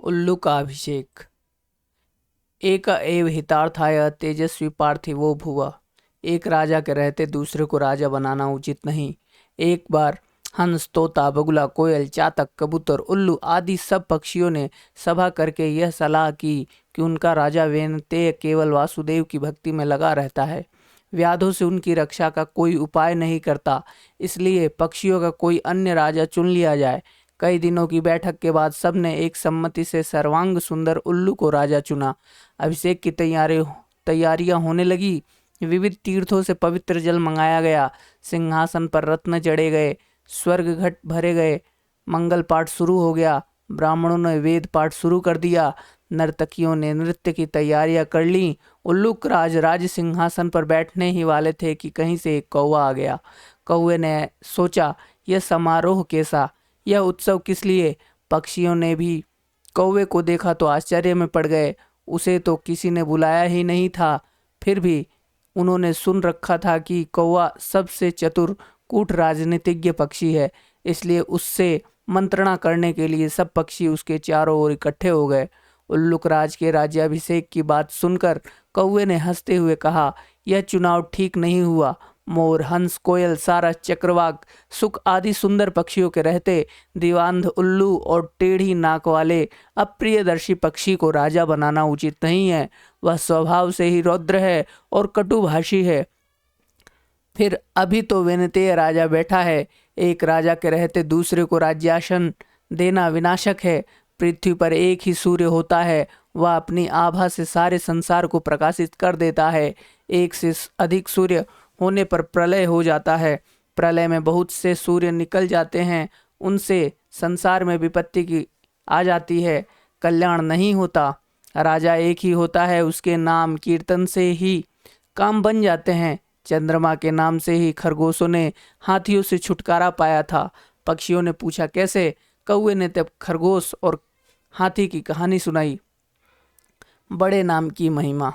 उल्लू का अभिषेक। एक एव हितार्थाय तेजस्वी पार्थिवो भुवा। एक राजा के रहते दूसरे को राजा बनाना उचित नहीं। एक बार हंस, तोता, बगुला, कोयल, चातक, कबूतर, उल्लू आदि सब पक्षियों ने सभा करके यह सलाह की कि उनका राजा वेनतेय केवल वासुदेव की भक्ति में लगा रहता है, व्याधों से उनकी रक्षा का कोई उपाय नहीं करता, इसलिए पक्षियों का कोई अन्य राजा चुन लिया जाए। कई दिनों की बैठक के बाद सबने एक सम्मति से सर्वांग सुंदर उल्लू को राजा चुना। अभिषेक की तैयारियां होने लगी। विविध तीर्थों से पवित्र जल मंगाया गया, सिंहासन पर रत्न चढ़े गए, स्वर्ग घट भरे गए, मंगल पाठ शुरू हो गया। ब्राह्मणों ने वेद पाठ शुरू कर दिया, नर्तकियों ने नृत्य की तैयारियां कर ली। उल्लूक राज सिंहासन पर बैठने ही वाले थे कि कहीं से एक कौवा आ गया। कौवे ने सोचा, यह समारोह कैसा, यह उत्सव किस लिए? पक्षियों ने भी कौवे को देखा तो आश्चर्य में पड़ गए। उसे तो किसी ने बुलाया ही नहीं था, फिर भी उन्होंने सुन रखा था कि कौवा सबसे चतुर कूट राजनीतिज्ञ पक्षी है, इसलिए उससे मंत्रणा करने के लिए सब पक्षी उसके चारों ओर इकट्ठे हो गए। उल्लुक राज के राज्याभिषेक की बात सुनकर कौवे ने हंसते हुए कहा, यह चुनाव ठीक नहीं हुआ। मोर, हंस, कोयल, सारस, चक्रवाक, सुक आदि सुंदर पक्षियों के रहते दीवांध उल्लू और टेढ़ी नाक वाले अप्रियदर्शी पक्षी को राजा बनाना उचित नहीं है। वह स्वभाव से ही रौद्र है और कटुभाषी है। फिर अभी तो वेनतेय राजा बैठा है, एक राजा के रहते दूसरे को राज्यासन देना विनाशक है। पृथ्वी पर एक ही सूर्य होता है, वह अपनी आभा से सारे संसार को प्रकाशित कर देता है। एक से अधिक सूर्य होने पर प्रलय हो जाता है। प्रलय में बहुत से सूर्य निकल जाते हैं, उनसे संसार में विपत्ति की आ जाती है, कल्याण नहीं होता। राजा एक ही होता है, उसके नाम कीर्तन से ही काम बन जाते हैं। चंद्रमा के नाम से ही खरगोशों ने हाथियों से छुटकारा पाया था। पक्षियों ने पूछा, कैसे? कौवे ने तब खरगोश और हाथी की कहानी सुनाई। बड़े नाम की महिमा।